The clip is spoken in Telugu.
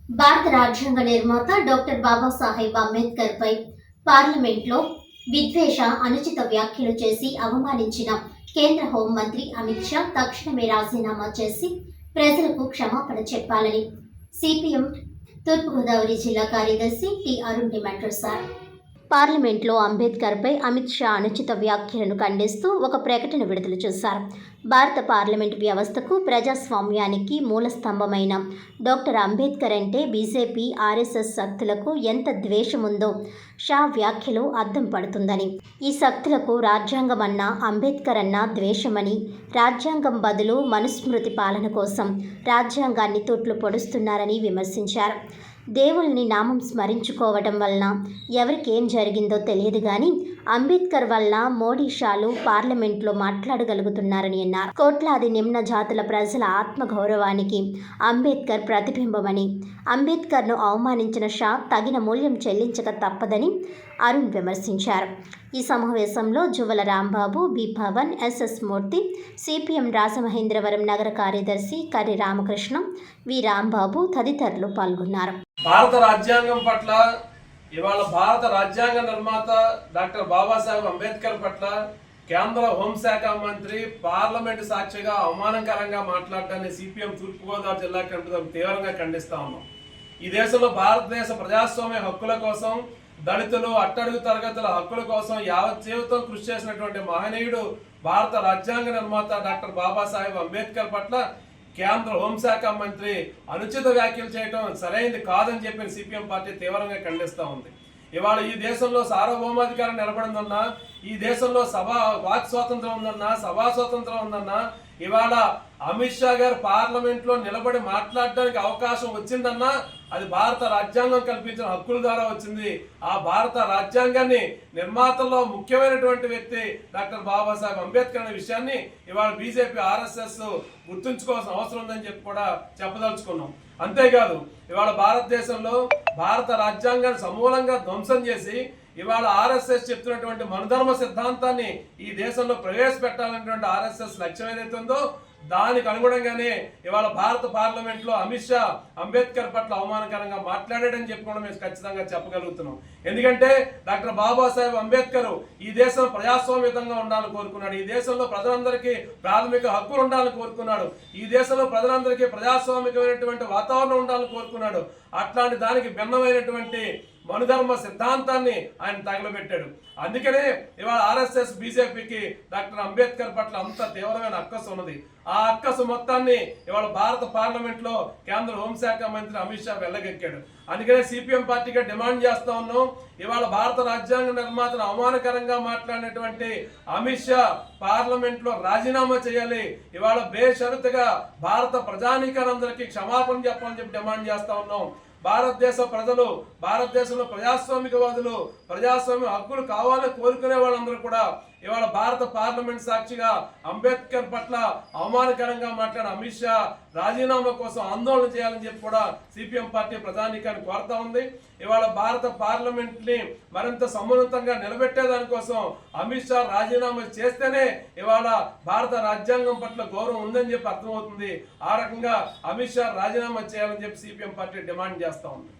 భారత రాజ్యాంగ నిర్మాత డాక్టర్ బాబాసాహెబ్ అంబేద్కర్ పై పార్లమెంట్లో విద్వేష అనుచిత వ్యాఖ్యలు చేసి అవమానించిన కేంద్ర హోంమంత్రి అమిత్ షా తక్షణమే రాజీనామా చేసి ప్రజలకు క్షమాపణ చెప్పాలని సిపిఎం తూర్పుగోదావరి జిల్లా కార్యదర్శి టి అరుణ్ డిమాండ్ చేశారు. పార్లమెంట్లో అంబేద్కర్పై అమిత్ షా అనుచిత వ్యాఖ్యలను ఖండిస్తూ ఒక ప్రకటన విడుదల చేశారు. భారత పార్లమెంట్ వ్యవస్థకు, ప్రజాస్వామ్యానికి మూల స్తంభమైన డాక్టర్ అంబేద్కర్ అంటే బీజేపీ, ఆర్ఎస్ఎస్ శక్తులకు ఎంత ద్వేషముందో షా వ్యాఖ్యలు అద్దం పడుతుందని, ఈ శక్తులకు రాజ్యాంగం అన్నా అంబేద్కర్ అన్నా ద్వేషమని, రాజ్యాంగం బదులు మనుస్మృతి పాలన కోసం రాజ్యాంగాన్ని తూట్లు పొడుస్తున్నారని విమర్శించారు. దేవుల్ని నామం స్మరించుకోవడం వలన ఎవరికేం జరిగిందో తెలియదు కానీ అంబేద్కర్ వల్ల మోడీ షాలు పార్లమెంట్లో మాట్లాడగలుగుతున్నారని అన్నారు. కోట్లాది నిమ్న జాతుల ప్రజల ఆత్మగౌరవానికి అంబేద్కర్ ప్రతిబింబమని, అంబేద్కర్ను అవమానించిన షా తగిన మూల్యం చెల్లించక తప్పదని అరుణ్ విమర్శించారు. ఈ సమావేశంలో జువ్వల రాంబాబు, బి పవన్, ఎస్ఎస్ మూర్తి, సిపిఎం రాజమహేంద్రవరం నగర కార్యదర్శి కర్రి రామకృష్ణం, వి రాంబాబు తదితరులు పాల్గొన్నారు. భారత రాజ్యాంగం పట్ల ఇవాళ భారత రాజ్యాంగ నిర్మాత డాక్టర్ బాబాసాహెబ్ అంబేద్కర్ పట్ల కేంద్ర హోంశాఖ మంత్రి పార్లమెంటు సాక్షిగా అవమానకరంగా మాట్లాడడాన్ని సిపిఎం తూర్పుగోదావరి జిల్లా కమిటీ తీవ్రంగా ఖండిస్తా ఉన్నాం. ఈ దేశంలో భారతదేశ ప్రజాస్వామ్య హక్కుల కోసం, దళితులు, అట్టడుగు తరగతుల హక్కుల కోసం యావత్ జీవితం కృషి చేసినటువంటి మహనీయుడు భారత రాజ్యాంగ నిర్మాత డాక్టర్ బాబాసాహెబ్ అంబేద్కర్ పట్ల కేంద్ర హోంశాఖ మంత్రి అనుచిత వ్యాఖ్యలు చేయడం సరైనది కాదని చెప్పి సిపిఎం పార్టీ తీవ్రంగా ఖండిస్తూ ఉంది. ఇవాళ ఈ దేశంలో సార్వభౌమాధికారం నిలబడిందన్నా, ఈ దేశంలో వాక్ స్వాతంత్రం ఉందన్నా, సభా స్వాతంత్రం ఉందన్నా, ఇవాళ అమిత్ షా గారు పార్లమెంట్లో నిలబడి మాట్లాడడానికి అవకాశం వచ్చిందన్నా అది భారత రాజ్యాంగం కల్పించిన హక్కుల ద్వారా వచ్చింది. ఆ భారత రాజ్యాంగాన్ని నిర్మాతల్లో ముఖ్యమైనటువంటి వ్యక్తి డాక్టర్ బాబాసాహెబ్ అంబేద్కర్ అనే విషయాన్ని ఇవాళ బీజేపీ, ఆర్ఎస్ఎస్ గుర్తుంచుకోవాల్సిన అవసరం ఉందని చెప్పి కూడా చెప్పదలుచుకున్నాం. అంతేకాదు ఇవాళ భారతదేశంలో భారత రాజ్యాంగాన్ని సమూలంగా ధ్వంసం చేసి ఇవాళ ఆర్ఎస్ఎస్ చెప్తున్నటువంటి మనుధర్మ సిద్ధాంతాన్ని ఈ దేశంలో ప్రవేశపెట్టాలనేటువంటి ఆర్ఎస్ఎస్ లక్ష్యం ఏదైతే ఉందో దానికి అనుగుణంగానే ఇవాళ భారత పార్లమెంట్లో అమిత్ షా అంబేద్కర్ పట్ల అవమానకరంగా మాట్లాడాడని చెప్పి కూడా మేము ఖచ్చితంగా చెప్పగలుగుతున్నాం. ఎందుకంటే డాక్టర్ బాబాసాహెబ్ అంబేద్కర్ ఈ దేశం ప్రజాస్వామ్యంగా ఉండాలని కోరుకున్నాడు. ఈ దేశంలో ప్రజలందరికీ ప్రాథమిక హక్కులు ఉండాలని కోరుకున్నాడు. ఈ దేశంలో ప్రజలందరికీ ప్రజాస్వామికమైనటువంటి వాతావరణం ఉండాలని కోరుకున్నాడు. అట్లాంటి దానికి భిన్నమైనటువంటి మనుధర్మ సిద్ధాంతాన్ని ఆయన తగలబెట్టాడు. అందుకనే ఇవాళ ఆర్ఎస్ఎస్, బీజేపీకి డాక్టర్ అంబేద్కర్ పట్ల అంత తీవ్రమైన అక్కసు ఉన్నది. ఆ అక్కసు మొత్తాన్ని ఇవాళ భారత పార్లమెంట్లో కేంద్ర హోంశాఖ మంత్రి అమిత్ షా వెళ్ళగెక్కాడు. అందుకనే సిపిఎం పార్టీగా డిమాండ్ చేస్తా ఉన్నాం, ఇవాళ భారత రాజ్యాంగ నిర్మాతను అవమానకరంగా మాట్లాడినటువంటి అమిత్ షా పార్లమెంట్లో రాజీనామా చేయాలి. ఇవాళ బేషరతుగా భారత ప్రజానీకాలందరికీ క్షమాపణ చెప్పాలని చెప్పి డిమాండ్ చేస్తా ఉన్నాం. భారతదేశ ప్రజలు, భారతదేశంలో ప్రజాస్వామికవాదులు, ప్రజాస్వామ్య హక్కులు కావాలని కోరుకునే వాళ్ళందరూ కూడా ఇవాళ భారత పార్లమెంట్ సాక్షిగా అంబేద్కర్ పట్ల అవమానకరంగా మాట్లాడిన అమిత్ షా రాజీనామా కోసం ఆందోళన చేయాలని చెప్పి కూడా సిపిఎం పార్టీ ప్రధానికాన్ని కోరుతా ఉంది. ఇవాళ భారత పార్లమెంట్ ని మరింత సమున్నతంగా నిలబెట్టేదానికోసం అమిత్ షా రాజీనామా చేస్తేనే ఇవాళ భారత రాజ్యాంగం పట్ల గౌరవం ఉందని చెప్పి అర్థమవుతుంది. ఆ రకంగా అమిత్ షా రాజీనామా చేయాలని చెప్పి సిపిఎం పార్టీ డిమాండ్ చేస్తా ఉంది.